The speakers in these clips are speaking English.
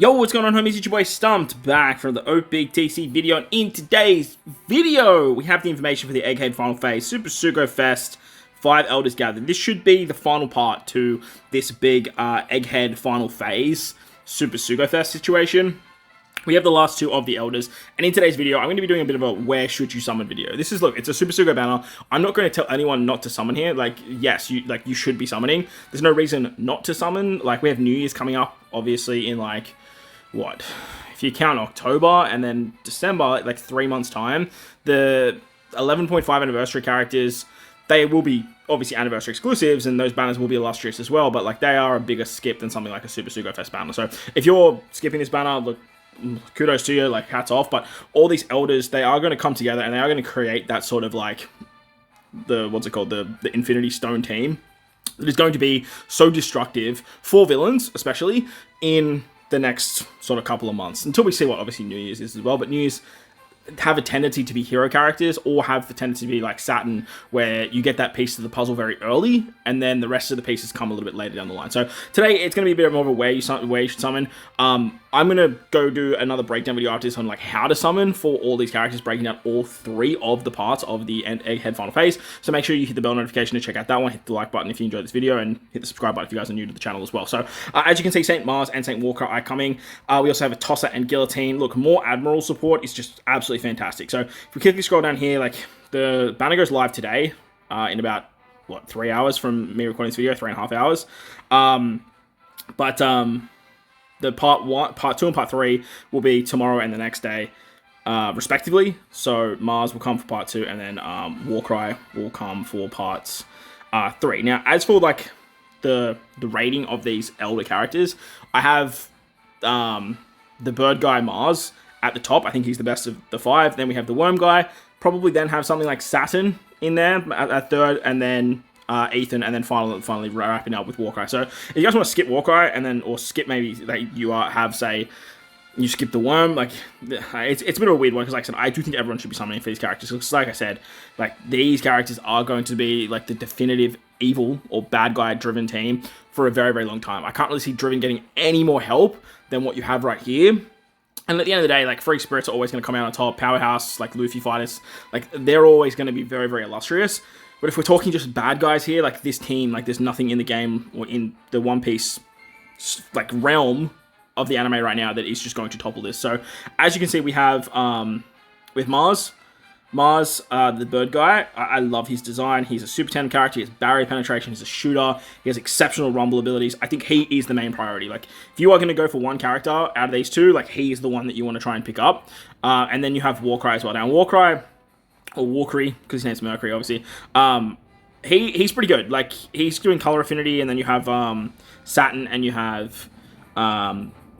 Yo, what's going on, homies? It's your boy Stumped, back from the OPTC video, and in today's video, we have the information for the Egghead Final Phase, Super Sugo Fest, 5 Elders gathered. This should be the final part to this big Egghead Final Phase, Super Sugo Fest situation. We have the last 2 of the Elders, and in today's video, I'm going to be doing a bit of a where should you summon video. This is, look, it's a Super Sugo banner. I'm not going to tell anyone not to summon here. Like, yes, you should be summoning. There's no reason not to summon. Like, we have New Year's coming up, obviously, in, like, what? If you count October and then December, like 3 months' time, the 11.5 anniversary characters, they will be obviously anniversary exclusives, and those banners will be illustrious as well, but like they are a bigger skip than something like a Super Sugo Fest banner. So if you're skipping this banner, look, kudos to you, like hats off, but all these elders, they are going to come together and they are going to create that sort of like the, what's it called, the Infinity Stone team. It is going to be so destructive for villains, especially in the next sort of couple of months, until we see what obviously New Year's is as well. But New Year's have a tendency to be hero characters, or have the tendency to be like Saturn, where you get that piece of the puzzle very early, and then the rest of the pieces come a little bit later down the line. So today it's going to be a bit more of a where you should summon. I'm going to go do another breakdown video after this on like how to summon for all these characters, breaking down all 3 of the parts of the Egghead Final Phase. So make sure you hit the bell notification to check out that one, hit the like button if you enjoyed this video, and hit the subscribe button if you guys are new to the channel as well. So as you can see, St. Mars and St. Warcry are coming. We also have a Tosser and Guillotine. Look, more Admiral support is just absolutely fantastic. So if we quickly scroll down here, like the banner goes live today in about, what, 3 hours from me recording this video, 3.5 hours. The part 2 and part 3 will be tomorrow and the next day, respectively. So Mars will come for part 2, and then Warcry will come for parts 3. Now, as for like the rating of these elder characters, I have the bird guy Mars at the top. I think he's the best of the 5. Then we have the worm guy. Probably then have something like Saturn in there at 3rd, and then Ethan, and then finally wrapping up with Warcry. So if you guys want to skip Warcry, and then, or skip maybe like you have, say, you skip the worm, like it's a bit of a weird one, because like I said, I do think everyone should be summoning for these characters, because like I said, like these characters are going to be like the definitive evil or bad guy driven team for a very, very long time. I can't really see Driven getting any more help than what you have right here. And at the end of the day, like, Free Spirits are always going to come out on top. Powerhouse, like, Luffy fighters, like, they're always going to be very, very illustrious. But if we're talking just bad guys here, like, this team, like, there's nothing in the game or in the One Piece, like, realm of the anime right now that is just going to topple this. So, as you can see, we have, with Mars, the bird guy, I love his design. He's a super tandem character. He has barrier penetration. He's a shooter. He has exceptional rumble abilities. I think he is the main priority. Like, if you are going to go for one character out of these 2, like, he is the one that you want to try and pick up. And then you have Warcry as well. Now, Warcry, or Warcry, because his name's Mercury, obviously, he's pretty good. Like, he's doing color affinity, and then you have Saturn, and you have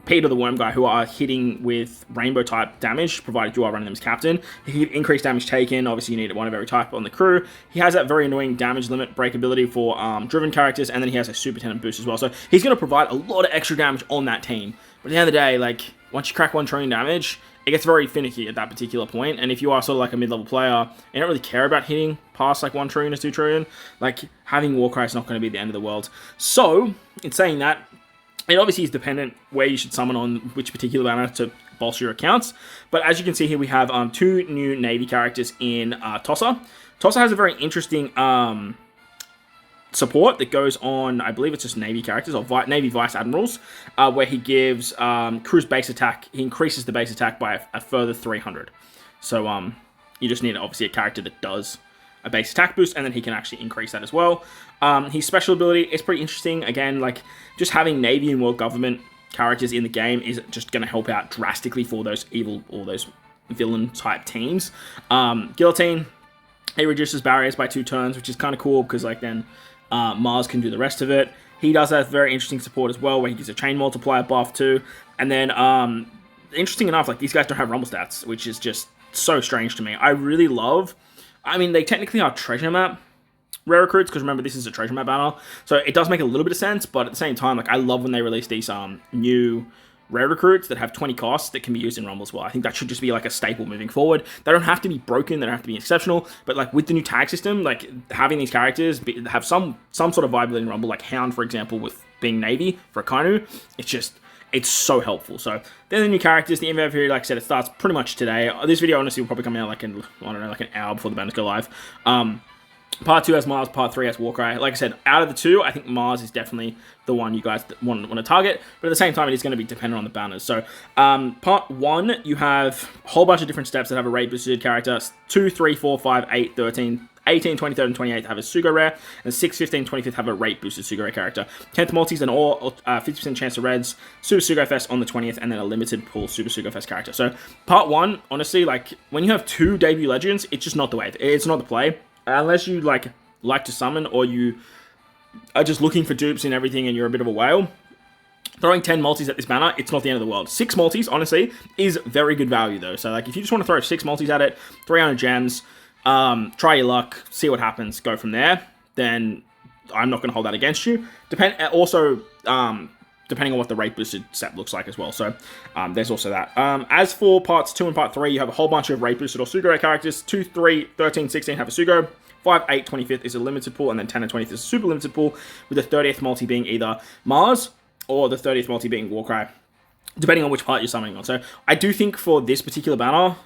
Peter the Worm guy, who are hitting with rainbow type damage, provided you are running them as captain. He can increase damage taken. Obviously, you need one of every type on the crew. He has that very annoying damage limit break ability for driven characters, and then he has a super tandem boost as well. So he's going to provide a lot of extra damage on that team. But at the end of the day, like, once you crack 1 trillion damage, it gets very finicky at that particular point. And if you are sort of like a mid-level player, you don't really care about hitting past like 1 trillion or 2 trillion, like, having Warcry is not going to be the end of the world. So, in saying that, it obviously is dependent where you should summon on which particular banner to bolster your accounts. But as you can see here, we have 2 new Navy characters in Tosser. Tosser has a very interesting support that goes on, I believe it's just Navy characters, or Navy Vice Admirals, where he gives crew's base attack. He increases the base attack by a further 300. So you just need, obviously, a character that does a base attack boost, and then he can actually increase that as well. His special ability is pretty interesting. Again, like, just having Navy and World Government characters in the game is just going to help out drastically for those evil or those villain type teams. Guillotine, he reduces barriers by 2 turns, which is kind of cool, because like then Mars can do the rest of it. He does have very interesting support as well, where he gives a chain multiplier buff too. And then interesting enough, like, these guys don't have rumble stats, which is just so strange to me. I really love, I mean, they technically are treasure map rare recruits, because remember, this is a treasure map banner, so it does make a little bit of sense. But at the same time, like, I love when they release these new rare recruits that have 20 costs that can be used in Rumble as well. I think that should just be like a staple moving forward. They don't have to be broken, they don't have to be exceptional, but like with the new tag system, like having these characters have some sort of viability in Rumble, like Hound, for example, with being Navy for Akainu, it's so helpful. So then the new characters, the invite period, like I said, it starts pretty much today. This video honestly will probably come out like in, I don't know, like an hour before the banners go live. Part 2 has Mars, Part 3 has Warcry. Like I said, out of the two, I think Mars is definitely the one you guys want to target. But at the same time, it is going to be dependent on the banners. So, Part 1, you have a whole bunch of different steps that have a rate boosted character. 2, 3, 4, 5, 8, 13, 18, 23rd, and 28th have a Sugo rare. And 6, 15, 25th have a rate boosted Sugo rare character. 10th multis and all 50% chance of reds. Super Sugo Fest on the 20th. And then a limited pool Super Sugo Fest character. So, Part 1, honestly, like, when you have 2 debut legends, it's just not the way. It's not the play. Unless you like to summon, or you are just looking for dupes and everything and you're a bit of a whale, throwing 10 multis at this banner, it's not the end of the world. 6 multis, honestly, is very good value though. So like if you just want to throw 6 multis at it, 300 gems, try your luck, see what happens, go from there, then I'm not going to hold that against you. Depending on what the rate boosted set looks like as well. So there's also that. As for parts 2 and part 3, you have a whole bunch of rate boosted or Sugo characters. 2, 3, 13, 16 have a Sugo. 5, 8, 25th is a limited pool, and then 10 and 20th is a super limited pool, with the 30th multi being either Mars or the 30th multi being Warcry, depending on which part you're summoning on. So I do think for this particular banner,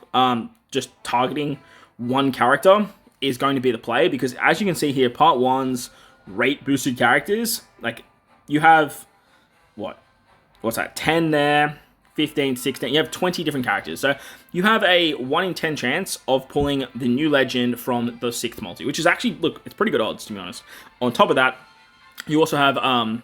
just targeting one character is going to be the play, because as you can see here, part 1's rate boosted characters, like you have what's that, 10 there, 15, 16, you have 20 different characters. So you have a 1 in 10 chance of pulling the new legend from the 6th multi, which is actually, look, it's pretty good odds, to be honest. On top of that, you also have, a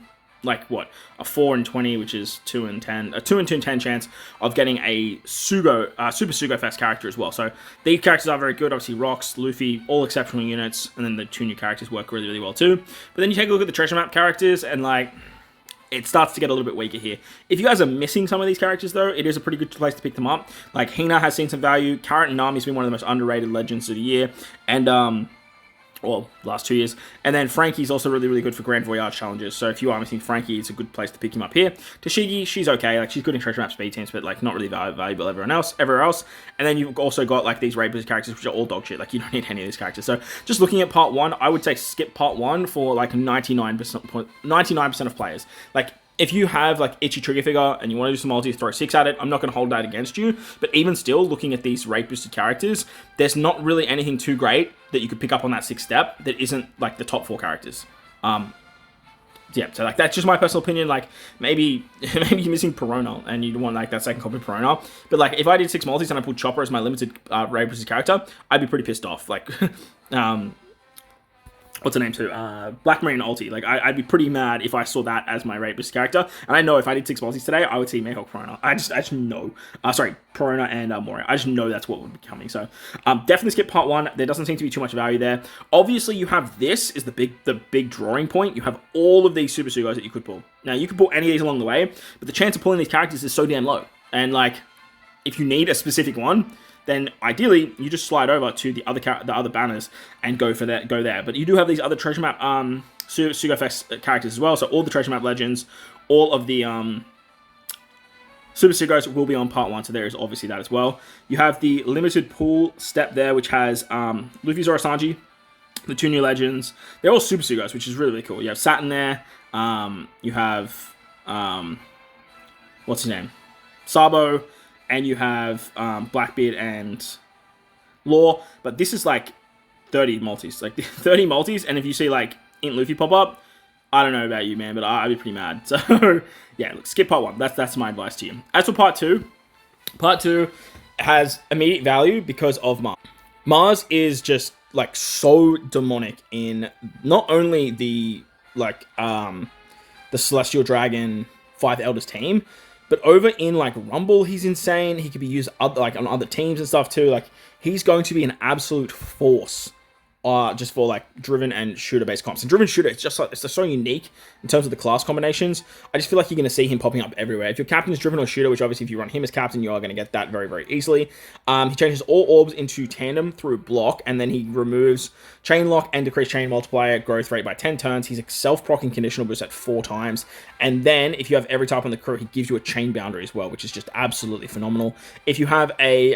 4 in 20, which is 2 in 10, a 2 in 2 in 10 chance of getting a Sugo, Super Sugo Fest character as well. So these characters are very good. Obviously, Rox, Luffy, all exceptional units, and then the 2 new characters work really, really well too. But then you take a look at the treasure map characters, and like, it starts to get a little bit weaker here. If you guys are missing some of these characters, though, it is a pretty good place to pick them up. Like, Hina has seen some value. Carrot and Nami's been one of the most underrated legends of the year. And, last 2 years. And then Frankie's also really, really good for Grand Voyage challenges. So if you are missing Frankie, it's a good place to pick him up here. Tashigi, she's okay. Like, she's good in treasure map speed teams, but, like, not really valuable everywhere else. And then you've also got, like, these raid characters, which are all dog shit. Like, you don't need any of these characters. So just looking at part 1, I would say skip part 1 for, like, 99% of players. Like, if you have, like, Itchy Trigger Figure and you want to do some multi, throw 6 at it, I'm not going to hold that against you. But even still, looking at these rate boosted characters, there's not really anything too great that you could pick up on that 6th step that isn't, like, the top 4 characters. Yeah, so, like, that's just my personal opinion. Like, maybe you're missing Perona and you want, like, that second copy of Perona. But, like, if I did 6 multis and I pulled Chopper as my limited rate boosted character, I'd be pretty pissed off. Like, what's her name too? Black Marine ulti. Like, I'd be pretty mad if I saw that as my rate boost character. And I know if I did 6 multis today, I would see Mayhawk Perona. I just know. Perona and Moria. I just know that's what would be coming. So, definitely skip part 1. There doesn't seem to be too much value there. Obviously, you have this is the big drawing point. You have all of these Super Sugos that you could pull. Now, you could pull any of these along the way, but the chance of pulling these characters is so damn low. And, like, if you need a specific one, then ideally you just slide over to the other banners and go there. But you do have these other treasure map Sugo Fest characters as well. So all the treasure map legends, all of the Super Sugos will be on part 1. So there is obviously that as well. You have the limited pool step there, which has Luffy, Zoro, Sanji, the 2 new legends. They're all Super Sugos, which is really, really cool. You have Saturn there. You have what's his name, Sabo. And you have Blackbeard and Law. But this is like 30 multis. Like 30 multis. And if you see like Int Luffy pop up, I don't know about you, man, but I'd be pretty mad. So yeah, look, skip part 1. That's my advice to you. As for part 2 has immediate value because of Mars. Mars is just like so demonic in not only the like the Celestial Dragon 5 Elders team, but over in, like, Rumble, he's insane. He could be used on other teams and stuff, too. Like, he's going to be an absolute force just for, like, driven and shooter-based comps. And driven shooter, it's just so unique in terms of the class combinations. I just feel like you're going to see him popping up everywhere. If your captain is driven or shooter, which obviously if you run him as captain, you are going to get that very, very easily. He changes all orbs into tandem through block, and then he removes chain lock and decrease chain multiplier growth rate by 10 turns. He's a self-proccing conditional boost at 4 times. And then if you have every type on the crew, he gives you a chain boundary as well, which is just absolutely phenomenal. If you have a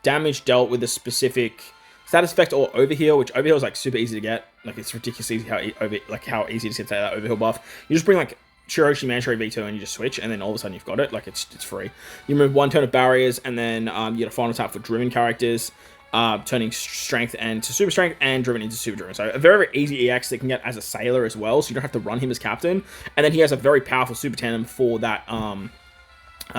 damage dealt with a specific status effect or overheal, which overheal is like super easy to get. Like, it's ridiculous easy how easy to get that overheal buff. You just bring like Shiroshi Mandatory V2 and you just switch, and then all of a sudden you've got it. Like, it's free. You move 1 turn of barriers, and then you get a final tap for driven characters, turning strength into super strength and driven into super driven. So a very, very easy EX that you can get as a sailor as well, so you don't have to run him as captain. And then he has a very powerful super tandem for that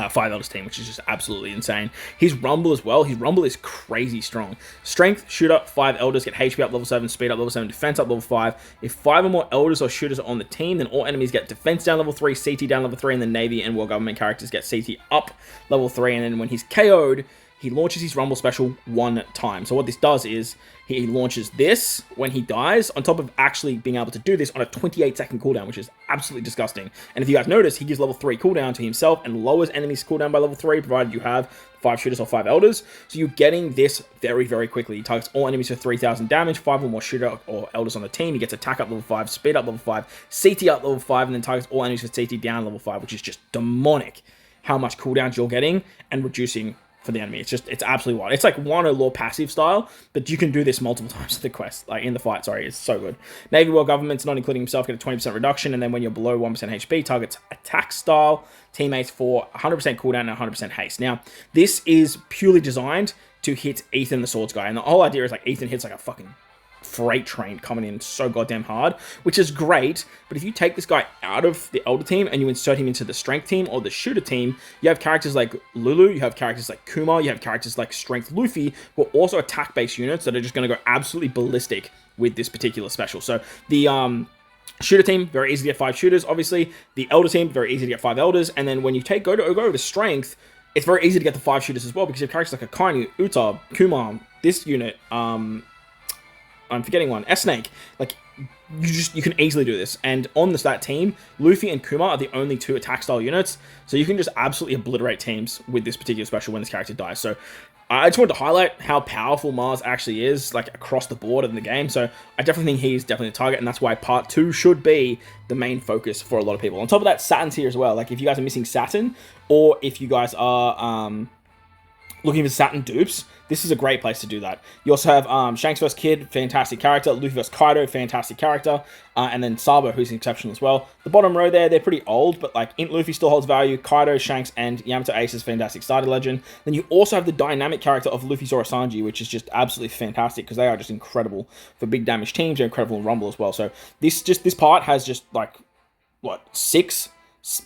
5 Elders team, which is just absolutely insane. His Rumble as well. His Rumble is crazy strong. Strength, shooter, 5 Elders, get HP up level 7, speed up level 7, defense up level 5. If 5 or more Elders or shooters are on the team, then all enemies get defense down level 3, CT down level 3, and the Navy and World Government characters get CT up level 3. And then when he's KO'd, he launches his Rumble special 1 time. So what this does is he launches this when he dies, on top of actually being able to do this on a 28-second cooldown, which is absolutely disgusting. And if you guys notice, he gives level 3 cooldown to himself and lowers enemies' cooldown by level 3, provided you have 5 shooters or 5 elders. So you're getting this very, very quickly. He targets all enemies for 3,000 damage, 5 or more shooter or elders on the team. He gets attack up level 5, speed up level 5, CT up level 5, and then targets all enemies for CT down level 5, which is just demonic how much cooldowns you're getting and reducing for the enemy. It's absolutely wild. It's like Wano Law passive style, but you can do this multiple times in the quest, like in the fight, sorry. It's so good. Navy World Government's not including himself, get a 20% reduction, and then when you're below 1% HP, targets attack style teammates for 100% cooldown and 100% haste. Now, this is purely designed to hit Ethan the Swords guy, and the whole idea is like Ethan hits like a fucking freight train coming in so goddamn hard, which is great. But if you take this guy out of the Elder team and you insert him into the Strength team or the Shooter team, you have characters like Lulu, you have characters like Kuma, you have characters like Strength Luffy, who are also attack-based units that are just going to go absolutely ballistic with this particular special. So the Shooter team, very easy to get 5 shooters, obviously. The Elder team, very easy to get 5 elders. And then when you go to Strength, it's very easy to get the 5 shooters as well, because you have characters like Akainu, Uta, Kuma, this unit, I'm forgetting one, S-Snake. Like, you can easily do this. And on that team, Luffy and Kuma are the only 2 attack style units, so you can just absolutely obliterate teams with this particular special when this character dies. So I just wanted to highlight how powerful Mars actually is, like, across the board in the game. So I definitely think he's definitely the target, and that's why part 2 should be the main focus for a lot of people. On top of that, Saturn's here as well. Like, if you guys are missing Saturn, or if you guys are looking for Saturn dupes, this is a great place to do that. You also have Shanks vs. Kid, fantastic character. Luffy vs. Kaido, fantastic character. And then Sabo, who's exceptional as well. The bottom row there, they're pretty old, but like Int Luffy still holds value. Kaido, Shanks, and Yamato Ace is fantastic starter legend. Then you also have the dynamic character of Luffy Zoro Sanji, which is just absolutely fantastic because they are just incredible for big damage teams. They're incredible in Rumble as well. So this part has just like, what, 6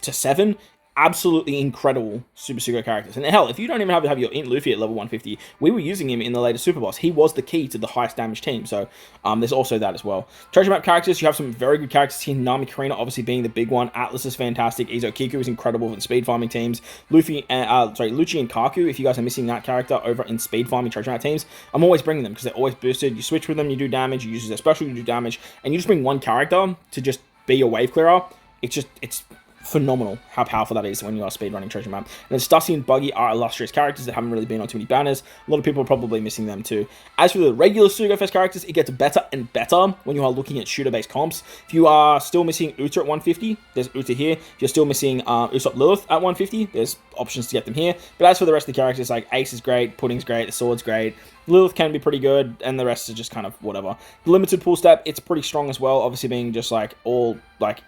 to 7 absolutely incredible Super Sugo characters. And hell, if you don't even have your Int Luffy at level 150, we were using him in the latest Super Boss. He was the key to the highest damage team, so there's also that as well. Treasure Map characters, you have some very good characters here. Nami Karina obviously being the big one. Atlas is fantastic. Izo Kiku is incredible in speed farming teams. Lucci and Kaku, if you guys are missing that character over in speed farming treasure map teams, I'm always bringing them because they're always boosted. You switch with them, you do damage, you use their special, you do damage, and you just bring one character to just be your wave clearer. It's phenomenal how powerful that is when you are speedrunning treasure map. And then Stussy and Buggy are illustrious characters that haven't really been on too many banners. A lot of people are probably missing them too. As for the regular Sugo Fest characters, it gets better and better when you are looking at shooter-based comps. If you are still missing Uta at 150, there's Uta here. If you're still missing Usopp Lilith at 150, there's options to get them here. But as for the rest of the characters, like Ace is great, Pudding's great, the Sword's great, Lilith can be pretty good, and the rest is just kind of whatever. The limited pool step, it's pretty strong as well, obviously being just like all like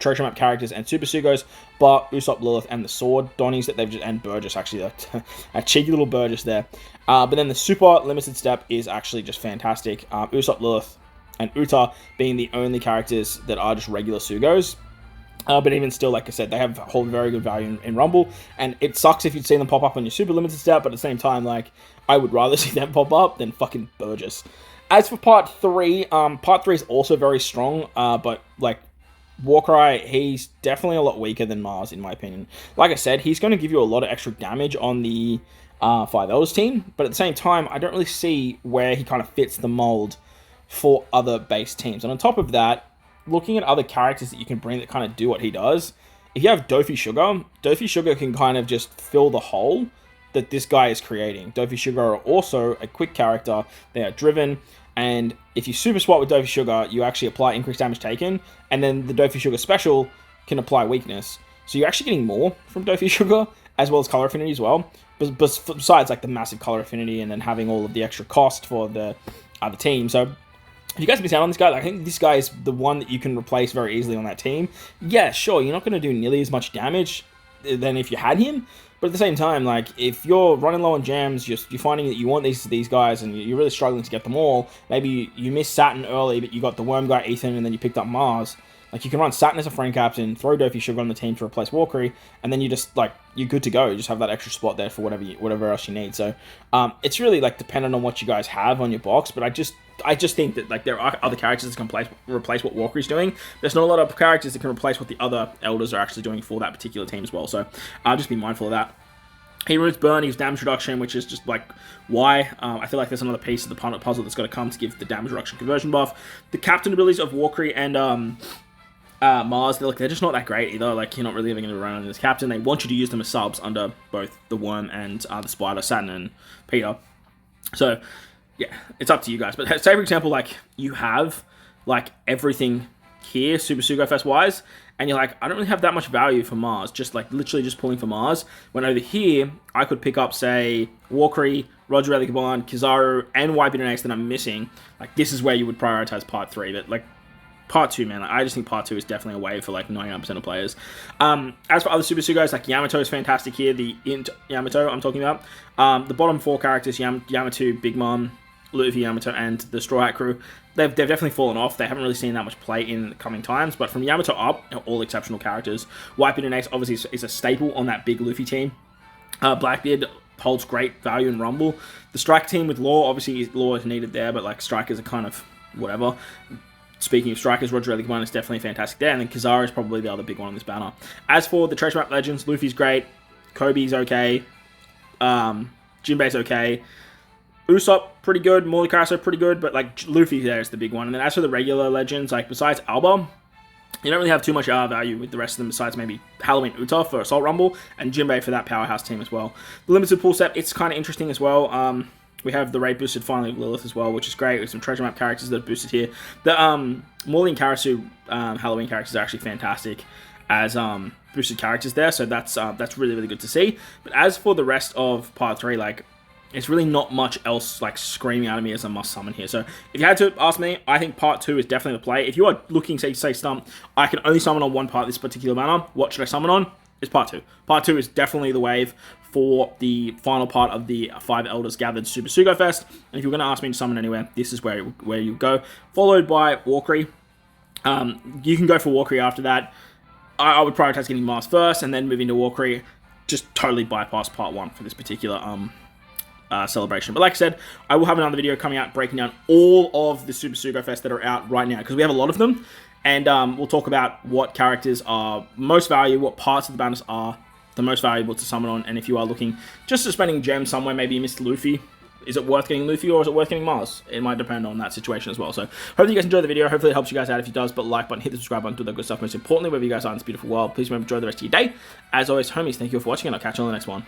treasure map characters and Super Sugos, but Usopp, Lilith, and the Sword Donnies that they've just, and Burgess actually, a cheeky little Burgess there. But then the super limited step is actually just fantastic. Usopp, Lilith, and Uta being the only characters that are just regular Sugos. But even still, like I said, they hold very good value in Rumble, and it sucks if you'd see them pop up on your super limited step, but at the same time, like, I would rather see them pop up than fucking Burgess. As for part 3 is also very strong, but, like, Warcry, he's definitely a lot weaker than Mars, in my opinion. Like I said, he's going to give you a lot of extra damage on the 5 Elders team, but at the same time, I don't really see where he kind of fits the mold for other base teams. And on top of that, looking at other characters that you can bring that kind of do what he does, if you have Dofi Sugar can kind of just fill the hole that this guy is creating. Dofi Sugar are also a quick character. They are driven, and if you super swap with Dofi Sugar, you actually apply increased damage taken, and then the Dofi Sugar special can apply weakness. So you're actually getting more from Dofi Sugar, as well as color affinity as well. But besides like the massive color affinity, and then having all of the extra cost for the team. So if you guys miss out on this guy, like, I think this guy is the one that you can replace very easily on that team. Yeah, sure, you're not going to do nearly as much damage than if you had him, but at the same time, like, if you're running low on gems, you're finding that you want these guys, and you're really struggling to get them all. Maybe you missed Saturn early, but you got the Worm guy Ethan, and then you picked up Mars. Like, you can run Saturn as a friend captain, throw Dofi Sugar on the team to replace Walkery, and then you just, like, you're good to go. You just have that extra spot there for whatever else you need. So, it's really, like, dependent on what you guys have on your box, but I just think that, like, there are other characters that can replace what Walkery's doing. There's not a lot of characters that can replace what the other Elders are actually doing for that particular team as well. So, just be mindful of that. He removes Burn, he gives damage reduction, which is just, like, why? I feel like there's another piece of the puzzle that's got to come to give the damage reduction conversion buff. The captain abilities of Walkery and, Mars, they're just not that great either. Like, you're not really going to run on this captain. They want you to use them as subs under both the Worm and the Spider, Saturn and Peter. So, yeah, it's up to you guys. But say, for example, like, you have, like, everything here, Super Sugo Fest-wise, and you're like, I don't really have that much value for Mars, just, like, literally just pulling for Mars. When over here, I could pick up, say, Walkery, Roger Elegabon, Kizaru, and Wiping an Ace that I'm missing. Like, this is where you would prioritize Part 3, but, like, Part 2, man, I just think Part 2 is definitely a wave for, like, 99% of players. As for other Super Sugos, like, Yamato is fantastic here, the Int Yamato I'm talking about. The bottom 4 characters, Yamato, Big Mom, Luffy, Yamato, and the Straw Hat crew, they've definitely fallen off. They haven't really seen that much play in the coming times, but from Yamato up, all exceptional characters. Wiping and Ace, obviously, is a staple on that big Luffy team. Blackbeard holds great value in Rumble. The Strike team with Law, obviously, Law is needed there, but, like, Strikers are kind of whatever. Speaking of strikers, Roger Elegant is definitely fantastic there, and then Kizaru is probably the other big one on this banner. As for the Treasure Map Legends, Luffy's great, Kobe's okay, Jinbei's okay, Usopp, pretty good, Morlikarasu, pretty good, but, like, Luffy there is the big one. And then as for the regular Legends, like, besides Alba, you don't really have too much value with the rest of them besides maybe Halloween Uta for Assault Rumble, and Jinbei for that Powerhouse team as well. The Limited Pool set, it's kind of interesting as well. We have the Raid boosted finally with Lilith as well, which is great. With some treasure map characters that are boosted here. The Morley and Karasu Halloween characters are actually fantastic as boosted characters there, so that's really, really good to see. But as for the rest of Part 3, like, it's really not much else, like, screaming out of me as a must summon here. So if you had to ask me, I think Part 2 is definitely the play. If you are looking, say Stump, I can only summon on one part of this particular banner. What should I summon on? It's Part 2. Part 2 is definitely the wave for the final part of the 5 Elders Gathered Super Sugo Fest. And if you're going to ask me to summon anywhere, this is where you go. Followed by Walkery. You can go for Walkery after that. I would prioritize getting Mars first and then moving to Walkery. Just totally bypass Part 1 for this particular celebration. But like I said, I will have another video coming out breaking down all of the Super Sugo Fest that are out right now, because we have a lot of them. And we'll talk about what characters are most valuable, what parts of the banners are the most valuable to summon on, and if you are looking just to spending gems somewhere, maybe you missed Luffy, is it worth getting Luffy or is it worth getting Mars? It might depend on that situation as well. So hopefully you guys enjoyed the video. Hopefully it helps you guys out. If it does, but like button, hit the subscribe button, do that good stuff. Most importantly, wherever you guys are in this beautiful world, please remember to enjoy the rest of your day. As always, homies, thank you all for watching, and I'll catch you on the next one.